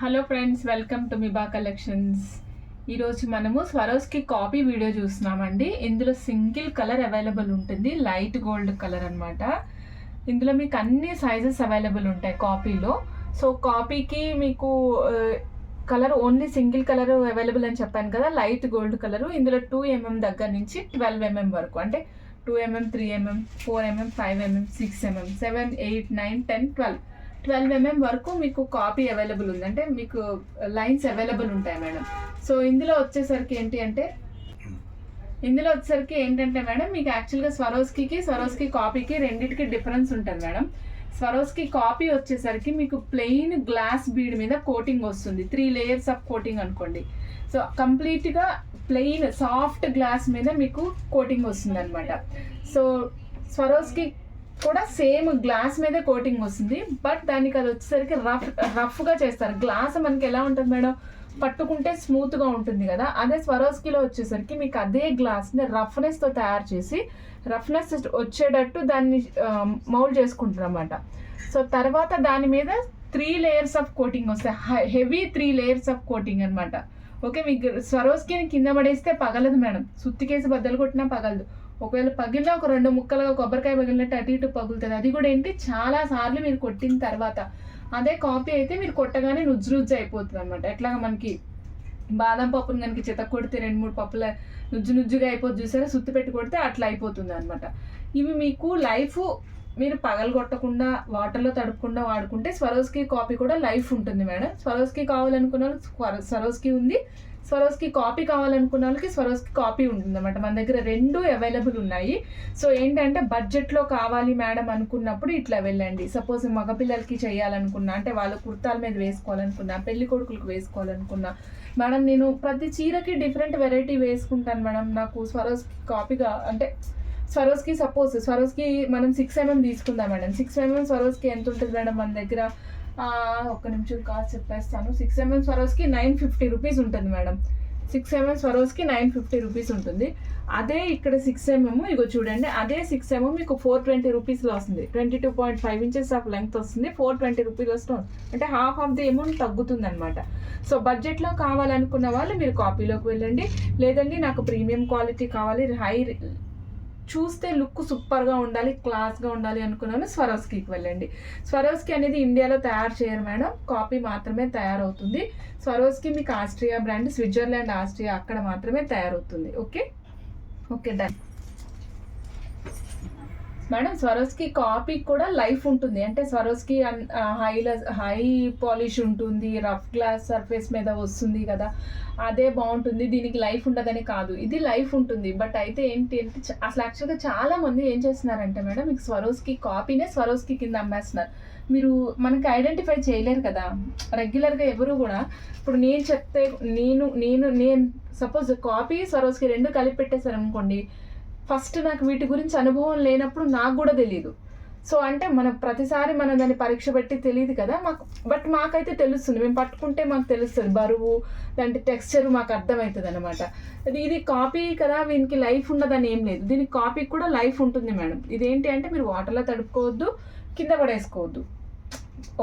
Hello friends, welcome to Miba collections. ఈరోజు మనము Swarovski copy video చూస్తున్నామండి. ఇందులో సింగిల్ కలర్ అవైలబుల్ ఉంటుంది, లైట్ గోల్డ్ కలర్ అనమాట. ఇందులో మీకు అన్ని సైజెస్ అవైలబుల్ ఉంటాయి కాపీలో. సో కాపీకి మీకు colour only single colour available అని చెప్పాను కదా, లైట్ గోల్డ్ కలరు. ఇందులో 2mm దగ్గర నుంచి 12mm వరకు, అంటే 2mm, 3mm, 4mm, 5mm, 6mm, 7, 8, 9, 10, 12mm వరకు మీకు కాపీ అవైలబుల్ ఉంది, అంటే మీకు లైన్స్ అవైలబుల్ ఉంటాయి మేడం. సో ఇందులో వచ్చేసరికి ఏంటంటే మేడం, మీకు యాక్చువల్గా స్వరోస్కి కాపీకి రెండింటికి డిఫరెన్స్ ఉంటుంది మేడం. స్వరోస్కి కాపీ వచ్చేసరికి మీకు ప్లెయిన్ గ్లాస్ బీడ్ మీద కోటింగ్ వస్తుంది, 3 లేయర్స్ ఆఫ్ కోటింగ్ అనుకోండి. సో కంప్లీట్గా ప్లెయిన్ సాఫ్ట్ గ్లాస్ మీద మీకు కోటింగ్ వస్తుంది అనమాట. సో స్వరోస్కి కూడా సేమ్ గ్లాస్ మీద కోటింగ్ వస్తుంది, బట్ దానికి అది వచ్చేసరికి రఫ్గా చేస్తారు. గ్లాస్ మనకి ఎలా ఉంటుంది మేడం, పట్టుకుంటే స్మూత్గా ఉంటుంది కదా. అదే స్వరోస్కిలో వచ్చేసరికి మీకు అదే గ్లాస్ని రఫ్నెస్తో తయారు చేసి, రఫ్నెస్ వచ్చేటట్టు దాన్ని మౌల్డ్ చేసుకుంటారు అన్నమాట. సో తర్వాత దాని మీద 3 లేయర్స్ ఆఫ్ కోటింగ్ వస్తాయి, హెవీ 3 లేయర్స్ ఆఫ్ కోటింగ్ అనమాట. ఓకే, మీకు స్వరోస్కిని కింద పడేస్తే పగలదు మేడం, సుత్తికేసి బద్దలు కొట్టినా పగలదు. ఒకవేళ పగిలినా ఒక 2 ముక్కలుగా కొబ్బరికాయ పగిలినట్టు అటు ఇటు పగులుతుంది. అది కూడా ఏంటి, చాలా సార్లు మీరు కొట్టిన తర్వాత. అదే కాపీ అయితే మీరు కొట్టగానే నుజ్జు అయిపోతుంది అనమాట. ఎట్లాగా మనకి బాదం పప్పుని కనుక చితక కొడితే 2-3 పప్పుల నుజ్జుగా అయిపోతుంది చూసారా, సుత్తి పెట్టి కొడితే అట్లా అయిపోతుంది అనమాట. ఇవి మీకు లైఫ్, మీరు పగలగొట్టకుండా వాటర్లో తడపకుండా వాడుకుంటే స్వరోస్కి కాపీ కూడా లైఫ్ ఉంటుంది మేడం. స్వరోస్కి కావాలనుకున్న వాళ్ళకి స్వరోస్కి ఉంది, స్వరోస్కి కాపీ కావాలనుకున్న వాళ్ళకి స్వరోస్కి కాపీ ఉంటుంది అనమాట. మన దగ్గర 2 అవైలబుల్ ఉన్నాయి. సో ఏంటంటే బడ్జెట్లో కావాలి మేడం అనుకున్నప్పుడు ఇట్లా వెళ్ళండి. సపోజ్ మగపిల్లలకి చేయాలనుకున్నా, అంటే వాళ్ళ కుర్తాల మీద వేసుకోవాలనుకున్నా, పెళ్లి కొడుకులకు వేసుకోవాలనుకున్నా, మేడం నేను ప్రతి చీరకి డిఫరెంట్ వెరైటీ వేసుకుంటాను మేడం, నాకు స్వరోస్కి కాపీగా, అంటే స్వరోస్కి సపోజ్ స్వరోస్కి మనం 6mm తీసుకుందాం మేడం. 6mm స్వరోస్కి ఎంత ఉంటుంది మేడం మన దగ్గర, ఒక్క నిమిషం కాస్ట్ చెప్పేస్తాను. 6mm స్వరోస్కి 950 రూపీస్ ఉంటుంది మేడం. 6mm స్వరోస్కి 950 రూపీస్ ఉంటుంది. అదే ఇక్కడ 6mm, ఇగో చూడండి, అదే 6mm మీకు 420 రూపీస్లో వస్తుంది. 22.5 ఇంచెస్ ఆఫ్ లెంగ్త్ వస్తుంది, 420 రూపీస్ వస్తుంది, అంటే హాఫ్ ఆఫ్ ది అమౌంట్ తగ్గుతుంది అనమాట. సో బడ్జెట్లో కావాలనుకున్న వాళ్ళు మీరు కాపీలోకి వెళ్ళండి. లేదండి నాకు ప్రీమియం క్వాలిటీ కావాలి, చూస్తే లుక్ సూపర్గా ఉండాలి, క్లాస్గా ఉండాలి అనుకున్నాను, స్వరోస్కికి వెళ్ళండి. స్వరోస్కి అనేది ఇండియాలో తయారు చేయరు మేడం, కాపీ మాత్రమే తయారవుతుంది. స్వరోస్కి మీకు ఆస్ట్రియా బ్రాండ్, స్విట్జర్లాండ్, ఆస్ట్రియా అక్కడ మాత్రమే తయారవుతుంది. Okay done madam. Swarovski copy కూడా లైఫ్ ఉంటుంది, అంటే స్వరోస్కి హై పాలిష్ ఉంటుంది, రఫ్ గ్లాస్ సర్ఫేస్ మీద వస్తుంది కదా, అదే బాగుంటుంది. దీనికి లైఫ్ ఉండదని కాదు, ఇది లైఫ్ ఉంటుంది. బట్ అయితే ఏంటి అంటే అసలు యాక్చువల్గా చాలా మంది ఏం చేస్తున్నారంటే మేడం, మీకు స్వరోస్కి కాపీనే స్వరోస్కి కింద అమ్మేస్తున్నారు. మీరు మనకి ఐడెంటిఫై చేయలేరు కదా రెగ్యులర్గా ఎవరు కూడా. ఇప్పుడు నేను చెప్తే నేను సపోజ్ కాపీ స్వరోస్కి 2 కలిపి పెట్టేశారు అనుకోండి, ఫస్ట్ నాకు వీటి గురించి అనుభవం లేనప్పుడు నాకు కూడా తెలియదు. సో అంటే ప్రతిసారి మనం దాన్ని పరీక్ష పెట్టి తెలియదు కదా మాకు, బట్ మాకైతే తెలుస్తుంది, మేము పట్టుకుంటే మాకు తెలుస్తుంది బరువు, దాంట్లో టెక్స్చర్ మాకు అర్థమవుతుంది అనమాట. ఇది కాపీ కదా, దీనికి లైఫ్ ఉండదని ఏం లేదు, దీనికి కాపీ కూడా లైఫ్ ఉంటుంది మేడం. ఇదేంటి అంటే మీరు వాటర్లో తడుపుకోవద్దు, కింద పడేసుకోవద్దు.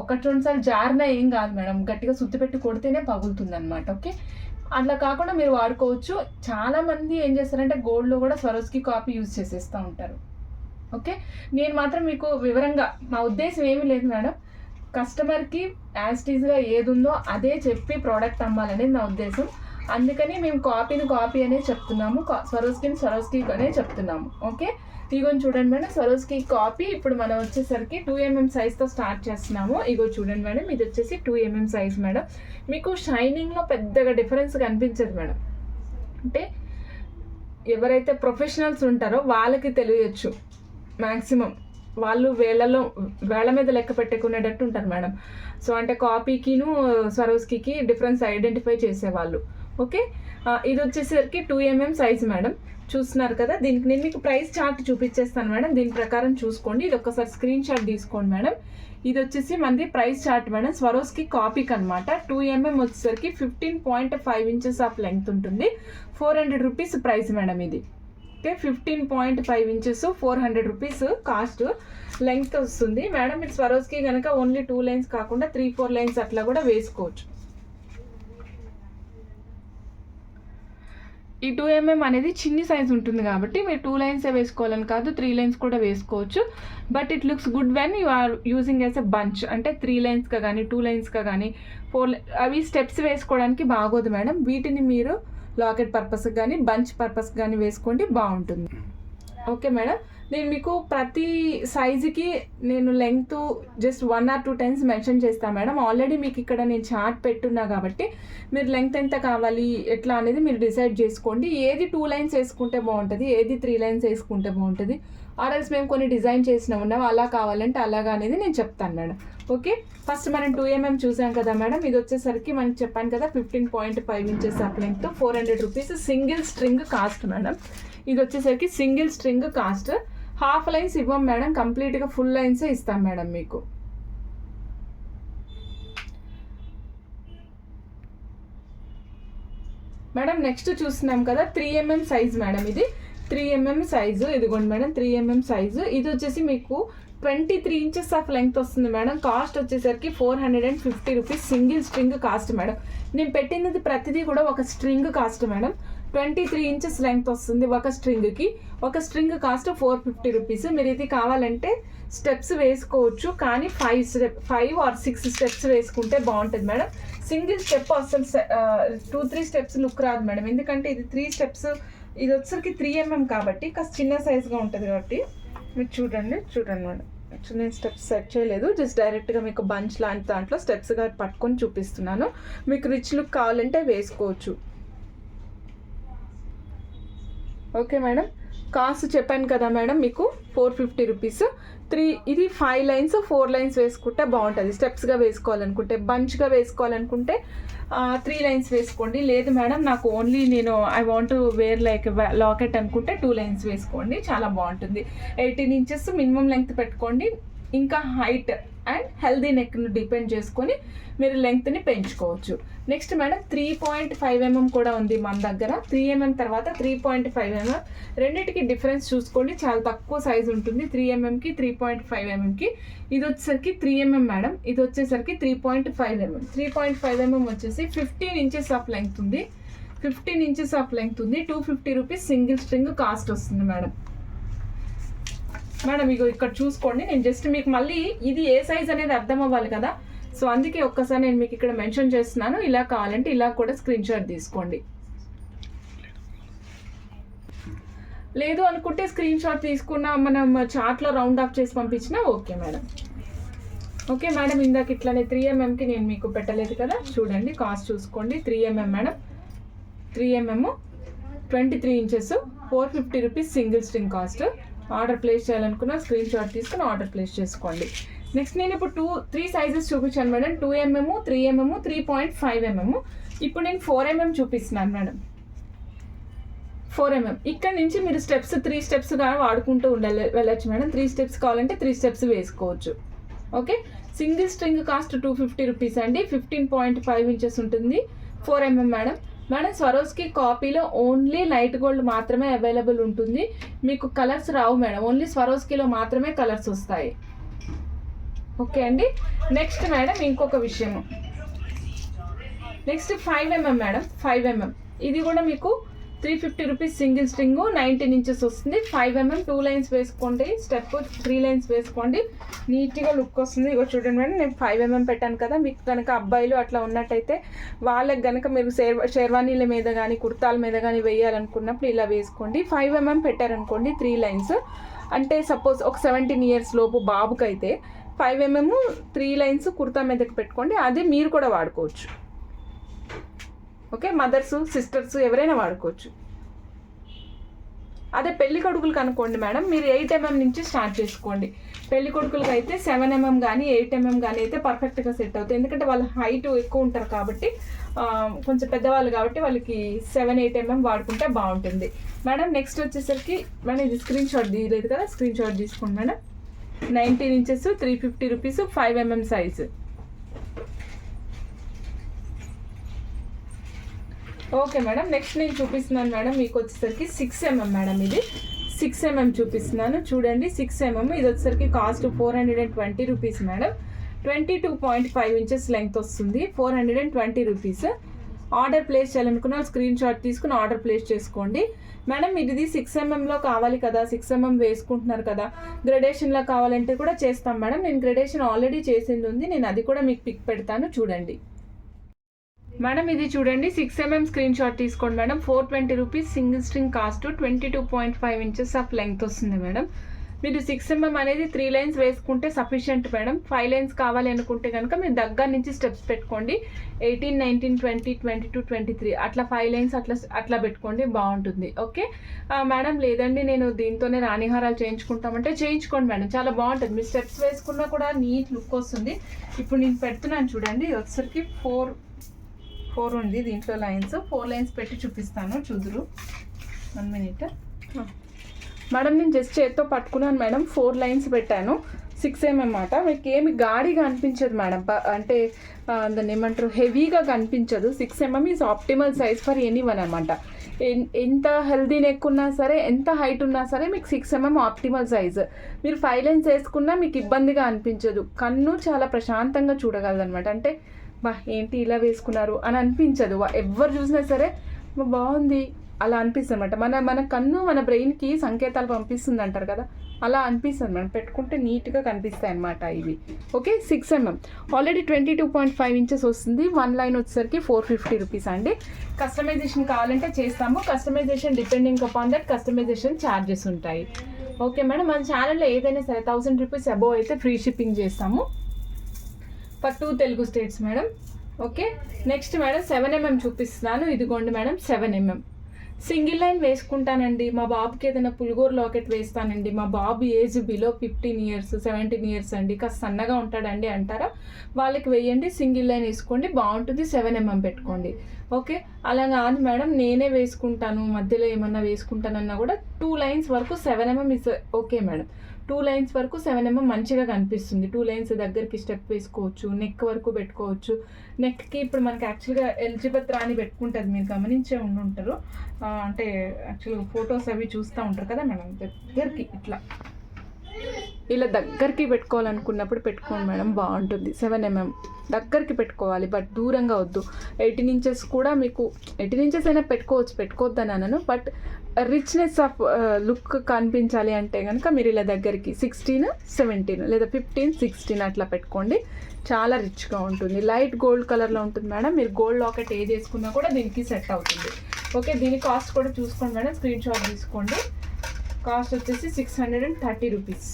1-2 సార్లు జారినా ఏం కాదు మేడం, గట్టిగా సుత్తి పెట్టి కొడితేనే పగులుతుంది అనమాట. ఓకే, అట్లా కాకుండా మీరు వాడుకోవచ్చు. చాలామంది ఏం చేస్తారంటే గోల్డ్లో కూడా స్వరోస్కి కాపీ యూజ్ చేసేస్తూ ఉంటారు. ఓకే, నేను మాత్రం మీకు వివరంగా, మా ఉద్దేశం ఏమీ లేదు మేడం, కస్టమర్కి యాస్టీజ్గా ఏది ఉందో అదే చెప్పి ప్రోడక్ట్ అమ్మాలనేది నా ఉద్దేశం. అందుకని మేము కాపీ అనే చెప్తున్నాము, స్వరోస్కి అనే చెప్తున్నాము. ఓకే, ఇగో చూడండి మేడం, స్వరోస్కి కాపీ ఇప్పుడు మనం వచ్చేసరికి 2mm సైజ్తో స్టార్ట్ చేస్తున్నాము. ఇగో చూడండి మేడం, ఇది వచ్చేసి 2mm సైజ్ మేడం. మీకు షైనింగ్లో పెద్దగా డిఫరెన్స్ కనిపించదు మేడం, అంటే ఎవరైతే ప్రొఫెషనల్స్ ఉంటారో వాళ్ళకి తెలియచ్చు. మ్యాక్సిమం వాళ్ళు వేళ్ళ మీద లెక్క పెట్టుకునేటట్టు ఉంటారు మేడం. సో అంటే కాపీకిను స్వరోస్కి డిఫరెన్స్ ఐడెంటిఫై చేసేవాళ్ళు. ఓకే, ఇది వచ్చేసరికి 2mm సైజ్ మేడం. చూస్తున్నారు కదా, దీనికి నేను మీకు ప్రైస్ చార్ట్ చూపించేస్తాను మేడం, దీని ప్రకారం చూసుకోండి. ఇది ఒక్కసారి స్క్రీన్ షాట్ తీసుకోండి మేడం. ఇది వచ్చేసి మనది ప్రైస్ చార్ట్ మేడం, స్వరోస్కి కాపీకి అనమాట. 2mm వచ్చేసరికి 15.5 ఇంచెస్ ఆఫ్ లెంగ్త్ ఉంటుంది, 400 రూపీస్ ప్రైస్ మేడం ఇది. Okay, 15.5 inches 400 rupees cost length వస్తుంది మేడం. మీరు స్వరోస్కి కనుక ఓన్లీ 2 లైన్స్ కాకుండా 3-4 లైన్స్ అట్లా కూడా వేసుకోవచ్చు. ఈ 2mm అనేది చిన్ని సైజ్ ఉంటుంది కాబట్టి మీరు 2 లైన్సే వేసుకోవాలని కాదు, 3 లైన్స్ కూడా వేసుకోవచ్చు. But it looks good when you are using as a bunch. అంటే 3 లైన్స్గా కానీ 2 లైన్స్గా కానీ 4 అవి స్టెప్స్ వేసుకోవడానికి బాగోదు మేడం. వీటిని మీరు లాకెట్ పర్పస్కి కానీ బంచ్ పర్పస్కి కానీ వేసుకోండి, బాగుంటుంది. ఓకే మేడం, నేను మీకు ప్రతి సైజుకి నేను length just 1 or 2 times mention చేస్తాను మేడం. ఆల్రెడీ మీకు ఇక్కడ నేను చార్ట్ పెట్టున్నా కాబట్టి మీరు లెంగ్త్ ఎంత కావాలి ఎట్లా అనేది మీరు డిసైడ్ చేసుకోండి. ఏది 2 లైన్స్ వేసుకుంటే బాగుంటుంది, ఏది 3 లైన్స్ వేసుకుంటే బాగుంటుంది, ఆర్ఎల్స్ మేము కొన్ని డిజైన్ చేసిన ఉన్నాం అలా కావాలంటే అలాగా అనేది నేను చెప్తాను మేడం. ఓకే, ఫస్ట్ మనం 2mm చూసాం కదా మేడం. ఇది వచ్చేసరికి మనకి చెప్పాను కదా 15.5 inches up length, 400 rupees single string cost madam. ఇది వచ్చేసరికి single string cost. Half lines ఇవ్వం మేడం, కంప్లీట్గా ఫుల్ లైన్సే ఇస్తాం మేడం మీకు. మేడం నెక్స్ట్ చూస్తున్నాం కదా 3mm సైజ్ మేడం. ఇది 3mm సైజు, ఇదిగోండి మేడం 3mm సైజు. ఇది వచ్చేసి మీకు 23 ఇంచెస్ ఆఫ్ లెంగ్త్ వస్తుంది మేడం. కాస్ట్ వచ్చేసరికి 450 rupees single string cost madam. నేను పెట్టినది ప్రతిదీ కూడా ఒక string cost madam. 23 inches length వస్తుంది ఒక స్ట్రింగ్కి. ఒక స్ట్రింగ్ కాస్ట్ 450 రూపీస్. మీరు ఇది కావాలంటే స్టెప్స్ వేసుకోవచ్చు, కానీ 5 or 6 స్టెప్స్ వేసుకుంటే బాగుంటుంది మేడం. సింగిల్ స్టెప్ అసలు 2-3 స్టెప్స్ లుక్ రాదు మేడం, ఎందుకంటే ఇది 3 స్టెప్స్. ఇది వచ్చరికి 3mm కాబట్టి కాస్త చిన్న సైజ్గా ఉంటుంది కాబట్టి మీరు చూడండి మేడం. యాక్చువల్లీ నేను స్టెప్స్ సెట్ చేయలేదు, జస్ట్ డైరెక్ట్గా మీకు బంచ్ లాంటి దాంట్లో స్టెప్స్గా పట్టుకొని చూపిస్తున్నాను. మీకు రిచ్ లుక్ కావాలంటే వేసుకోవచ్చు. ఓకే మేడం, కాస్ట్ చెప్పాను కదా మేడం మీకు 450 రూపీస్. ఇది 5 లైన్స్ 4 లైన్స్ వేసుకుంటే బాగుంటుంది. స్టెప్స్గా వేసుకోవాలనుకుంటే, బంచ్గా వేసుకోవాలనుకుంటే 3 లైన్స్ వేసుకోండి. లేదు మేడం నాకు ఓన్లీ నేను I want wear like locket అనుకుంటే 2 లైన్స్ వేసుకోండి, చాలా బాగుంటుంది. 18 ఇంచెస్ మినిమం లెంగ్త్ పెట్టుకోండి. ఇంకా హైట్ అండ్ హెల్దీ నెక్ను డిపెండ్ చేసుకొని మీరు లెంగ్త్ని పెంచుకోవచ్చు. నెక్స్ట్ మేడం 3.5mm కూడా ఉంది మన దగ్గర. 3mm తర్వాత 3.5mm, రెండింటికి డిఫరెన్స్ చూసుకోండి, చాలా తక్కువ సైజ్ ఉంటుంది 3mmకి 3.5mmకి. ఇది వచ్చేసరికి 3mm మేడం, ఇది వచ్చేసరికి 3.5mm. 3.5mm వచ్చేసి 15 ఇంచెస్ ఆఫ్ లెంగ్త్ ఉంది. 15 ఇంచెస్ ఆఫ్ లెంగ్త్ ఉంది. 250 రూపీస్ సింగిల్ స్ట్రింగ్ కాస్ట్ వస్తుంది మేడం. మేడం ఇగో ఇక్కడ చూసుకోండి, నేను జస్ట్ మీకు మళ్ళీ ఇది ఏ సైజ్ అనేది అర్థం అవ్వాలి కదా, సో అందుకే ఒక్కసారి నేను మీకు ఇక్కడ మెన్షన్ చేస్తున్నాను. ఇలా కావాలంటే ఇలా కూడా స్క్రీన్ షాట్ తీసుకోండి. లేదు అనుకుంటే స్క్రీన్ షాట్ తీసుకున్న మనం చార్ట్లో రౌండ్ ఆఫ్ చేసి పంపించినా ఓకే మేడం. ఓకే మేడం, ఇందాక ఇట్లానే 3mmకి నేను మీకు పెట్టలేదు కదా, చూడండి కాస్ట్ చూసుకోండి. 3mm madam, 3mm 23 inches 450 rupees single string cost. Order place చేయాలనుకున్న స్క్రీన్ షాట్ తీసుకుని ఆర్డర్ ప్లేస్ చేసుకోండి. నెక్స్ట్ నేను ఇప్పుడు 3 సైజెస్ చూపించాను మేడం. 2mm, 3mm, 3.5mm. ఇప్పుడు నేను 4mm చూపిస్తున్నాను మేడం. 4mm ఇక్కడ నుంచి మీరు స్టెప్స్ 3 స్టెప్స్గా వాడుకుంటూ వెళ్ళచ్చు మేడం. 3 స్టెప్స్ కావాలంటే 3 స్టెప్స్ వేసుకోవచ్చు. Okay, single string cost 250 rupees అండి. 15.5 ఇంచెస్ ఉంటుంది. 4mm madam. మేడం స్వరోస్కి కాపీలో ఓన్లీ లైట్ గోల్డ్ మాత్రమే అవైలబుల్ ఉంటుంది, మీకు కలర్స్ రావు మేడం. ఓన్లీ స్వరోస్కిలో మాత్రమే కలర్స్ వస్తాయి. ఓకే అండి. నెక్స్ట్ మేడం ఇంకొక విషయము, నెక్స్ట్ 5mm మేడం. 5mm ఇది కూడా మీకు 350 రూపీస్ సింగిల్ స్ట్రింగ్, 19 ఇంచెస్ వస్తుంది. 5mm 2 లైన్స్ వేసుకోండి, స్టెప్ 3 లైన్స్ వేసుకోండి, నీట్గా లుక్ వస్తుంది. ఇగో చూడండి మేడం, నేను 5mm పెట్టాను కదా. మీకు కనుక అబ్బాయిలు అట్లా ఉన్నట్టయితే వాళ్ళకి కనుక మీరు షేర్వానీల మీద కానీ కుర్తాల మీద కానీ వేయాలనుకున్నప్పుడు ఇలా వేసుకోండి. 5mm పెట్టారనుకోండి 3 లైన్స్, అంటే సపోజ్ ఒక 17 ఇయర్స్ లోపు బాబుకైతే 5mm 3 లైన్స్ కుర్తా మీదకి పెట్టుకోండి, అది మీరు కూడా వాడుకోవచ్చు. ఓకే, మదర్స్ సిస్టర్స్ ఎవరైనా వాడుకోవచ్చు. అదే పెళ్లి కొడుకులకు అనుకోండి మేడం, మీరు 8mm నుంచి స్టార్ట్ చేసుకోండి. పెళ్లి కొడుకులకి అయితే 7mm కానీ 8mm కానీ అయితే పర్ఫెక్ట్గా సెట్ అవుతుంది, ఎందుకంటే వాళ్ళ హైట్ ఎక్కువ ఉంటారు కాబట్టి, కొంచెం పెద్దవాళ్ళు కాబట్టి వాళ్ళకి 7-8mm వాడుకుంటే బాగుంటుంది మేడం. నెక్స్ట్ వచ్చేసరికి మేడం ఇది స్క్రీన్ షాట్ తీయలేదు కదా, స్క్రీన్ షాట్ తీసుకోండి madam. 19 inches 350 rupees 5mm size. Okay madam, next నేను చూపిస్తున్నాను మేడం మీకు వచ్చేసరికి 6mm మేడం. ఇది 6mm చూపిస్తున్నాను చూడండి. 6mm ఇది వచ్చేసరికి cost 420 rupees madam. 22.5 inches length వస్తుంది, 420 రూపీస్. ఆర్డర్ ప్లేస్ చేయాలనుకున్న స్క్రీన్ షాట్ తీసుకుని ఆర్డర్ ప్లేస్ చేసుకోండి. మేడం ఇది 6mm కావాలి కదా, 6mm వేసుకుంటున్నారు కదా, గ్రెడేషన్లో కావాలంటే కూడా చేస్తాం మేడం. నేను గ్రెడేషన్ ఆల్రెడీ చేసింది ఉంది, నేను అది కూడా మీకు పిక్ పెడతాను చూడండి. మేడం ఇది చూడండి 6mm స్క్రీన్ షాట్ తీసుకోండి madam. 420 rupees single string cost, 22.5 inches of length వస్తుంది మేడం. మీరు 6mm అనేది 3 లైన్స్ వేసుకుంటే సఫిషియంట్ మేడం. 5 లైన్స్ కావాలి అనుకుంటే కనుక మీరు దగ్గర నుంచి స్టెప్స్ పెట్టుకోండి. 18, 19, 20, 22, 23 అట్లా 5 లైన్స్ అట్లా పెట్టుకోండి, బాగుంటుంది. ఓకే మేడం, లేదండి నేను దీంతోనే రాణిహారాలు చేయించుకుంటామంటే చేయించుకోండి మేడం, చాలా బాగుంటుంది. మీరు స్టెప్స్ వేసుకున్నా కూడా నీట్ లుక్ వస్తుంది. ఇప్పుడు నేను పెడుతున్నాను చూడండి, వచ్చేసరికి 4 ఉంది దీంట్లో లైన్స్. 4 లైన్స్ పెట్టి చూపిస్తాను చూదురు. 1 మినిట్ మేడం. నేను జస్ట్ చేత్తో పట్టుకున్నాను మేడం, 4 లైన్స్ పెట్టాను. 6mm అన్నమాట. మీకు ఏమి గాడిగా అనిపించదు మేడం, అంటే దాన్ని ఏమంటారు, హెవీగా కనిపించదు. 6mm is optimal size for anyone అనమాట. ఎంత హెల్దీ నెక్ ఉన్నా సరే, ఎంత హైట్ ఉన్నా సరే మీకు 6mm ఆప్టిమల్ సైజ్. మీరు 5 లైన్స్ వేసుకున్నా మీకు ఇబ్బందిగా అనిపించదు, కన్ను చాలా ప్రశాంతంగా చూడగలదు అనమాట. అంటే బా ఏంటి ఇలా వేసుకున్నారు అని అనిపించదు, ఎవరు చూసినా సరే బాగుంది అలా అనిపిస్తుంది అనమాట. మన కన్ను మన బ్రెయిన్కి సంకేతాలు పంపిస్తుంది అంటారు కదా, అలా అనిపిస్తుంది మనం పెట్టుకుంటే నీట్గా కనిపిస్తాయి అనమాట ఇవి. ఓకే 6mm ఆల్రెడీ 22.5 ఇంచెస్ వస్తుంది. 1 లైన్ వచ్చేసరికి 450 రూపీస్ అండి. కస్టమైజేషన్ కావాలంటే చేస్తాము. Customization depending upon that customization charges ఉంటాయి. ఓకే మేడం, మన ఛానల్లో ఏదైనా సరే 1000 రూపీస్ అబోవ్ అయితే ఫ్రీ షిప్పింగ్ చేస్తాము for 2 Telugu states madam. Okay next madam 7mm చూపిస్తున్నాను. ఇదిగోండి మేడం 7mm సింగిల్ లైన్ వేసుకుంటానండి. మా బాబుకి ఏదైనా పులిగోరు లాకెట్ వేస్తానండి, మా బాబు ఏజ్ బిలో 15 ఇయర్స్ 17 ఇయర్స్ అండి, కాస్త సన్నగా ఉంటాడండి అంటారా, వాళ్ళకి వేయండి. సింగిల్ లైన్ వేసుకోండి, బాగుంటుంది. 7mm పెట్టుకోండి. ఓకే అలా కాదు మేడం నేనే వేసుకుంటాను, మధ్యలో ఏమన్నా వేసుకుంటానన్నా కూడా 2 లైన్స్ వరకు 7mm is okay madam. 2 lines వరకు 7mm మంచిగా కనిపిస్తుంది. 2 లైన్స్ దగ్గరికి స్టెప్ వేసుకోవచ్చు, నెక్ వరకు పెట్టుకోవచ్చు. నెక్కి ఇప్పుడు మనకి యాక్చువల్గా ఎలిజబెత్ రాణి పెట్టుకుంటుంది, మీరు గమనించే ఉండుంటారు. అంటే యాక్చువల్గా ఫొటోస్ అవి చూస్తూ ఉంటారు కదా మేడం, దగ్గరికి ఇట్లా ఇలా దగ్గరికి పెట్టుకోవాలనుకున్నప్పుడు పెట్టుకోండి మేడం, బాగుంటుంది. 7mm దగ్గరికి పెట్టుకోవాలి, బట్ దూరంగా వద్దు. 18 ఇంచెస్ కూడా మీకు 18 ఇంచెస్ అయినా పెట్టుకోవద్దని అన్నాను, బట్ రిచ్నెస్ ఆఫ్ లుక్ కనిపించాలి అంటే కనుక మీరు ఇలా దగ్గరికి 16, 17 లేదా 15, 16 అట్లా పెట్టుకోండి, చాలా రిచ్గా ఉంటుంది. లైట్ గోల్డ్ కలర్లో ఉంటుంది మేడం. మీరు గోల్డ్ లాకెట్ ఏది వేసుకున్నా కూడా దీనికి సెట్ అవుతుంది. ఓకే దీని కాస్ట్ కూడా చూసుకోండి మేడం, స్క్రీన్ షాట్ తీసుకోండి. కాస్ట్ వచ్చేసి 630 రూపీస్.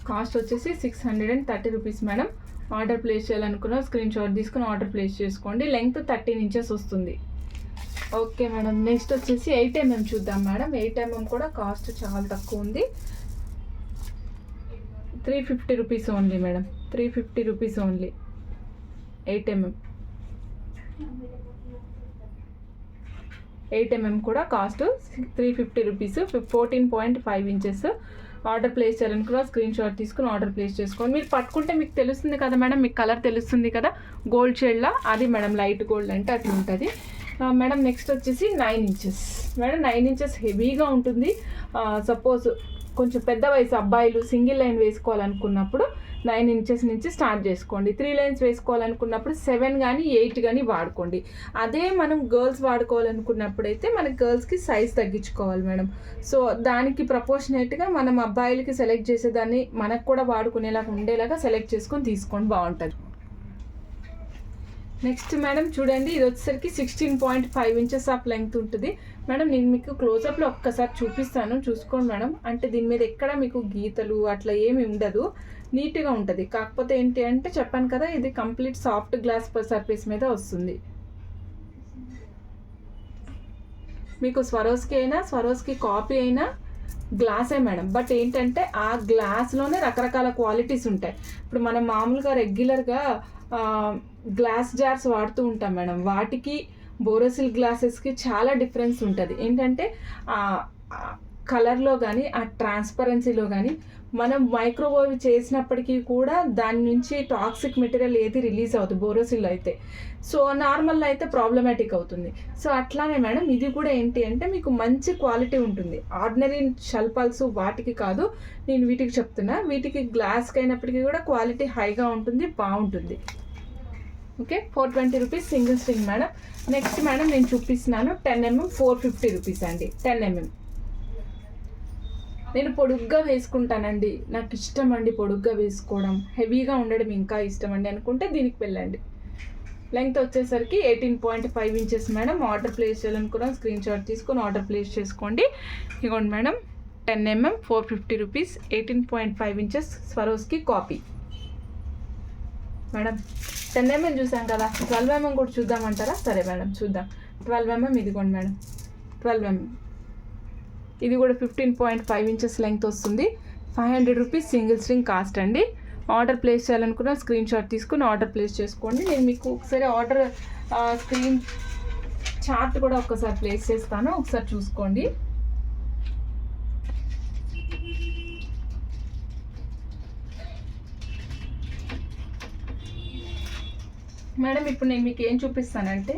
కాస్ట్ వచ్చేసి 630 రూపీస్ మేడం. ఆర్డర్ ప్లేస్ చేయాలనుకున్న స్క్రీన్ షాట్ తీసుకుని ఆర్డర్ ప్లేస్ చేసుకోండి. లెంగ్త్ 13 ఇంచెస్ వస్తుంది. ఓకే మేడం నెక్స్ట్ వచ్చేసి 8mm చూద్దాం మేడం. 8mm కూడా కాస్ట్ చాలా తక్కువ ఉంది, 350 rupees only madam. 350 rupees only 8mm. 8mm కూడా cost 350 rupees. 14.5 inches. Order place చేయాలనుకున్న స్క్రీన్ షాట్ తీసుకుని ఆర్డర్ ప్లేస్ చేసుకోండి. మీరు పట్టుకుంటే మీకు తెలుస్తుంది కదా మేడం, మీకు కలర్ తెలుస్తుంది కదా, గోల్డ్ షేడ్లా అది మేడం, లైట్ గోల్డ్ అంటే అట్లా ఉంటుంది మేడం. నెక్స్ట్ వచ్చేసి 9 ఇంచెస్ మేడం. 9 ఇంచెస్ హెవీగా ఉంటుంది. సపోజ్ కొంచెం పెద్ద వయసు అబ్బాయిలు సింగిల్ లైన్ వేసుకోవాలనుకున్నప్పుడు 9 ఇంచెస్ నుంచి స్టార్ట్ చేసుకోండి. 3 లైన్స్ వేసుకోవాలనుకున్నప్పుడు 7 కానీ 8 కానీ వాడుకోండి. అదే మనం గర్ల్స్ వాడుకోవాలనుకున్నప్పుడు అయితే మన గర్ల్స్కి సైజ్ తగ్గించుకోవాలి మేడం. సో దానికి ప్రపోర్షనేట్గా మనం అబ్బాయిలకి సెలెక్ట్ చేసేదాన్ని మనకు కూడా వాడుకునేలాగా ఉండేలాగా సెలెక్ట్ చేసుకొని తీసుకోండి, బాగుంటుంది. నెక్స్ట్ మేడం చూడండి, ఇది వచ్చేసరికి 16.5 ఇంచెస్ ఆఫ్ లెంగ్త్ ఉంటుంది మేడం. నేను మీకు క్లోజప్లో ఒక్కసారి చూపిస్తాను, చూసుకోండి మేడం. అంటే దీని మీద ఎక్కడ మీకు గీతలు అట్లా ఏమి ఉండదు, నీట్గా ఉంటుంది. కాకపోతే ఏంటి అంటే చెప్పాను కదా, ఇది కంప్లీట్ సాఫ్ట్ గ్లాస్ సర్ఫేస్ మీద వస్తుంది. మీకు స్వరోస్కి కాపీ అయినా గ్లాసే మేడం. బట్ ఏంటంటే ఆ గ్లాస్లోనే రకరకాల క్వాలిటీస్ ఉంటాయి. ఇప్పుడు మనం మామూలుగా రెగ్యులర్గా గ్లాస్ జార్స్ వాడుతూ ఉంటాం మేడం, వాటికి బోరోసిల్ గ్లాసెస్కి చాలా డిఫరెన్స్ ఉంటుంది. ఏంటంటే కలర్లో కానీ ఆ ట్రాన్స్పరెన్సీలో కానీ మనం మైక్రోవేవ్ చేసినప్పటికీ కూడా దాని నుంచి టాక్సిక్ మెటీరియల్ ఏది రిలీజ్ అవుతుంది బోరోసిల్ అయితే. సో నార్మల్లో అయితే ప్రాబ్లమాటిక్ అవుతుంది. సో అట్లానే మేడం ఇది కూడా ఏంటి అంటే మీకు మంచి క్వాలిటీ ఉంటుంది. ఆర్డినరీ షల్పాల్స్ వాటికి కాదు నేను వీటికి చెప్తున్నా, వీటికి గ్లాస్కి అయినప్పటికీ కూడా క్వాలిటీ హైగా ఉంటుంది, బాగుంటుంది. Okay, 420 rupees single string madam. Next madam నేను చూపిస్తున్నాను 10mm 450 రూపీస్ అండి. 10mm నేను పొడుగ్గా వేసుకుంటానండి, నాకు ఇష్టం అండి పొడుగ్గా వేసుకోవడం, హెవీగా ఉండడం ఇంకా ఇష్టం అండి అనుకుంటే దీనికి వెళ్ళండి. లెంగ్త్ వచ్చేసరికి 18.5 ఇంచెస్ మేడం. ఆర్డర్ ప్లేస్ చేయాలనుకున్న స్క్రీన్ షాట్ తీసుకొని ఆర్డర్ ప్లేస్ చేసుకోండి. ఇదిగోండి madam, 10mm 450 rupees, 18.5 inches Swarovski copy madam. 10mm చూసాం కదా, 12mm కూడా చూద్దామంటారా? సరే మేడం చూద్దాం. 12mm ఇదిగోండి మేడం, 12mm ఇది కూడా 15.5 ఇంచెస్ లెంగ్త్ వస్తుంది. 500 రూపీస్ సింగిల్ స్ట్రింగ్ కాస్ట్ అండి. ఆర్డర్ ప్లేస్ చేయాలనుకున్న స్క్రీన్ షాట్ తీసుకుని ఆర్డర్ ప్లేస్ చేసుకోండి. నేను మీకు ఒకసారి ఆర్డర్ స్క్రీన్ చార్ట్ కూడా ఒకసారి ప్లేస్ చేస్తాను, ఒకసారి చూసుకోండి. మేడం ఇప్పుడు నేను మీకు ఏం చూపిస్తానంటే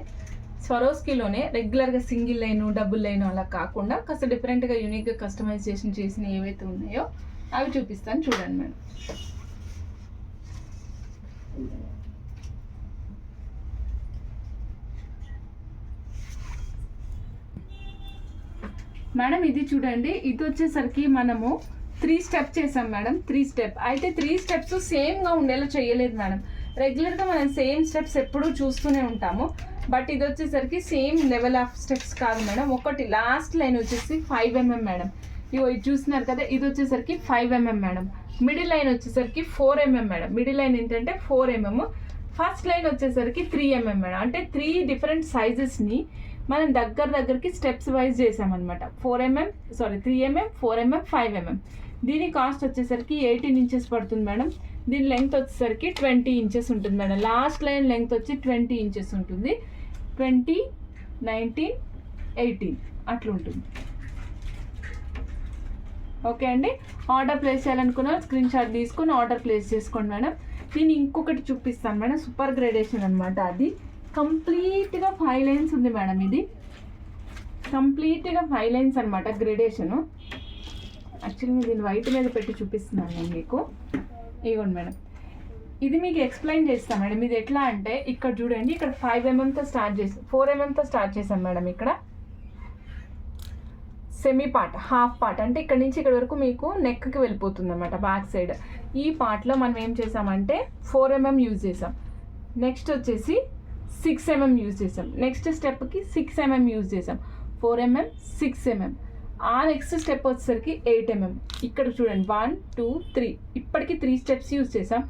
స్వరోస్కీలోనే రెగ్యులర్గా సింగిల్ లైన్ డబుల్ లైన్ అలా కాకుండా కాస్త డిఫరెంట్గా యూనిక్గా కస్టమైజేషన్ చేసిన ఏవైతే ఉన్నాయో అవి చూపిస్తాను, చూడండి మేడం. మేడం ఇది చూడండి, ఇది వచ్చేసరికి మనము 3 స్టెప్ చేసాం మేడం. 3 స్టెప్ అయితే 3 స్టెప్స్ సేమ్గా ఉండేలా చేయలేదు మేడం. రెగ్యులర్గా మనం సేమ్ స్టెప్స్ ఎప్పుడూ చూస్తూనే ఉంటాము, బట్ ఇది వచ్చేసరికి సేమ్ లెవెల్ ఆఫ్ స్టెప్స్ కాదు మేడం. ఒకటి లాస్ట్ లైన్ వచ్చేసి 5mm మేడం. ఇగో ఇది చూస్తున్నారు కదా, ఇది వచ్చేసరికి 5mm మేడం. మిడిల్ లైన్ వచ్చేసరికి 4mm మేడం. మిడిల్ లైన్ ఏంటంటే 4mm. ఫస్ట్ లైన్ వచ్చేసరికి 3mm మేడం. అంటే 3 డిఫరెంట్ సైజెస్ని మనం దగ్గరికి స్టెప్స్ వైజ్ చేసామన్నమాట. 3mm, 4mm, 5mm. దీని కాస్ట్ వచ్చేసరికి 18 ఇంచెస్ పడుతుంది మేడం. దీని లెంగ్త్ వచ్చేసరికి 20 ఇంచెస్ ఉంటుంది మేడం. లాస్ట్ లైన్ లెంగ్త్ వచ్చి 20 ఇంచెస్ ఉంటుంది. 20, 19, 18 అట్లా ఉంటుంది. ఓకే అండి, ఆర్డర్ ప్లేస్ చేయాలనుకున్న స్క్రీన్ షాట్ తీసుకొని ఆర్డర్ ప్లేస్ చేసుకోండి మేడం. నేను ఇంకొకటి చూపిస్తాను మేడం, సూపర్ గ్రేడేషన్ అనమాట. అది కంప్లీట్గా 5 లైన్స్ ఉంది మేడం. ఇది కంప్లీట్గా 5 లైన్స్ అనమాట గ్రేడేషను. యాక్చువల్లీ దీన్ని వైట్ మీద పెట్టి చూపిస్తున్నాను నేను మీకు. ఇవ్వండి మేడం, ఇది మీకు ఎక్స్ప్లెయిన్ చేస్తాను మేడం. ఇది ఎట్లా అంటే ఇక్కడ చూడండి, ఇక్కడ 5mmతో స్టార్ట్ చేసాం, 4mmతో స్టార్ట్ చేసాం మేడం. ఇక్కడ సెమీ పార్ట్, హాఫ్ పార్ట్ అంటే ఇక్కడ నుంచి ఇక్కడ వరకు మీకు నెక్కి వెళ్ళిపోతుంది అనమాట బ్యాక్ సైడ్. ఈ పార్ట్లో మనం ఏం చేసామంటే 4mm యూజ్ చేసాం. నెక్స్ట్ వచ్చేసి 6mm యూజ్ చేసాం. నెక్స్ట్ స్టెప్కి 6mm యూజ్ చేసాం. 4mm, 6mm. ఆ నెక్స్ట్ స్టెప్ వచ్చేసరికి 8mm. ఇక్కడ చూడండి 1, 2, 3 ఇప్పటికి 3 స్టెప్స్ యూజ్ చేసాం.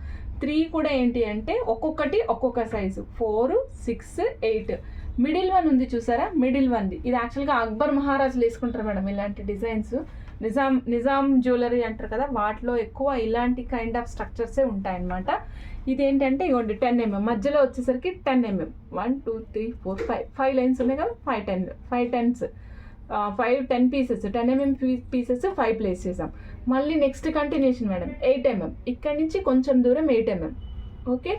3 కూడా ఏంటి అంటే ఒక్కొక్కటి ఒక్కొక్క సైజు, 4, 6, 8. మిడిల్ వన్ ఉంది చూసారా, మిడిల్ వన్ది ఇది యాక్చువల్గా అక్బర్ మహారాజులు వేసుకుంటారు మేడం ఇలాంటి డిజైన్స్. నిజాం జ్యువెలరీ అంటారు కదా, వాటిలో ఎక్కువ ఇలాంటి కైండ్ ఆఫ్ స్ట్రక్చర్సే ఉంటాయన్నమాట. ఇదేంటంటే ఇవ్వండి 10mm, మధ్యలో వచ్చేసరికి 10mm. 1, 2, 3, 4, 5 లైన్స్ ఉన్నాయి కదా, 5 10s, 10 pieces, 10mm pieces 5 place చేసాం. మళ్ళీ నెక్స్ట్ కంటిన్యూషన్ మేడం 8mm. ఇక్కడ నుంచి కొంచెం దూరం 8mm. ఓకే,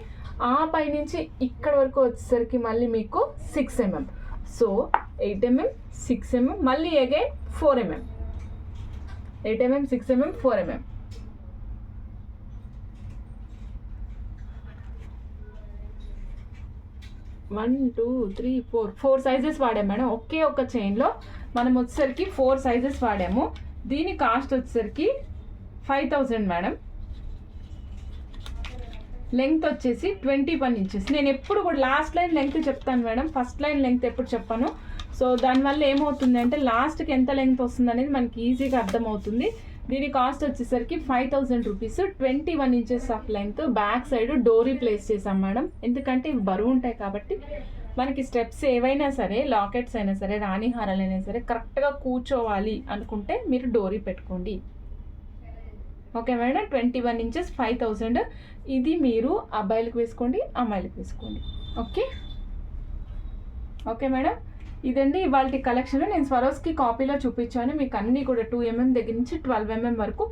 ఆ పై నుంచి ఇక్కడ వరకు వచ్చేసరికి మళ్ళీ మీకు 6mm. సో 8mm, 6mm, మళ్ళీ again 4mm. 8mm, 6mm, 4mm. One, 2, 3, 4 sizes వాడాము మేడం. ఒకే ఒక చైన్లో మనం వచ్చేసరికి 4 సైజెస్ వాడాము. దీని కాస్ట్ వచ్చేసరికి 5000 మేడం. లెంగ్త్ వచ్చేసి 21 ఇంచెస్. నేను ఎప్పుడు కూడా లాస్ట్ లైన్ లెంగ్త్ చెప్తాను మేడం, ఫస్ట్ లైన్ లెంగ్త్ ఎప్పుడు చెప్పాను. సో దానివల్ల ఏమవుతుంది అంటే లాస్ట్కి ఎంత లెంగ్త్ వస్తుంది అనేది మనకి ఈజీగా అర్థమవుతుంది. దీని కాస్ట్ వచ్చేసరికి 5000 rupees. 21 inches of length. Back side డోరీ ప్లేస్ చేసాం మేడం, ఎందుకంటే ఇవి బరువు ఉంటాయి కాబట్టి మనకి స్టెప్స్ ఏవైనా సరే, లాకెట్స్ అయినా సరే, రాణి హారాలు అయినా సరే కరెక్ట్గా కూర్చోవాలి అనుకుంటే మీరు డోరీ పెట్టుకోండి. Okay madam, 21 inches 5000. ఇది మీరు అబ్బాయిలకు వేసుకోండి, అమ్మాయిలకు వేసుకోండి. ఓకే ఓకే మేడం, ఇదండి ఇవాళ కలెక్షన్. నేను స్వరోస్కి కాపీలో చూపించాను మీకు అన్నీ కూడా 2mm దగ్గర నుంచి 12mm వరకు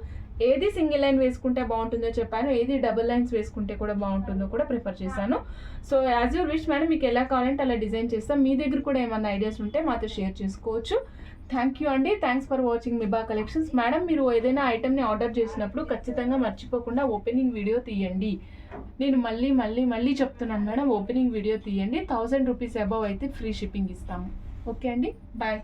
ఏది సింగిల్ లైన్ వేసుకుంటే బాగుంటుందో చెప్పాను, ఏది డబుల్ లైన్స్ వేసుకుంటే కూడా బాగుంటుందో కూడా ప్రిఫర్ చేశాను. So as your wish madam, మీకు ఎలా కావాలంటే అలా డిజైన్ చేస్తాం. మీ దగ్గర కూడా ఏమన్నా ఐడియాస్ ఉంటే మాతో షేర్ చేసుకోవచ్చు. థ్యాంక్ యూ అండి. Thanks for watching Miba collections. Madam మీరు ఏదైనా ఐటమ్ని ఆర్డర్ చేసినప్పుడు ఖచ్చితంగా మర్చిపోకుండా ఓపెనింగ్ వీడియో తీయండి. నేను మళ్ళీ చెప్తున్నాను మేడం, ఓపెనింగ్ వీడియో తీయండి. 1000 రూపీస్ అబవ్ అయితే ఫ్రీ షిప్పింగ్ ఇస్తాము. ఓకే అండి, బాయ్.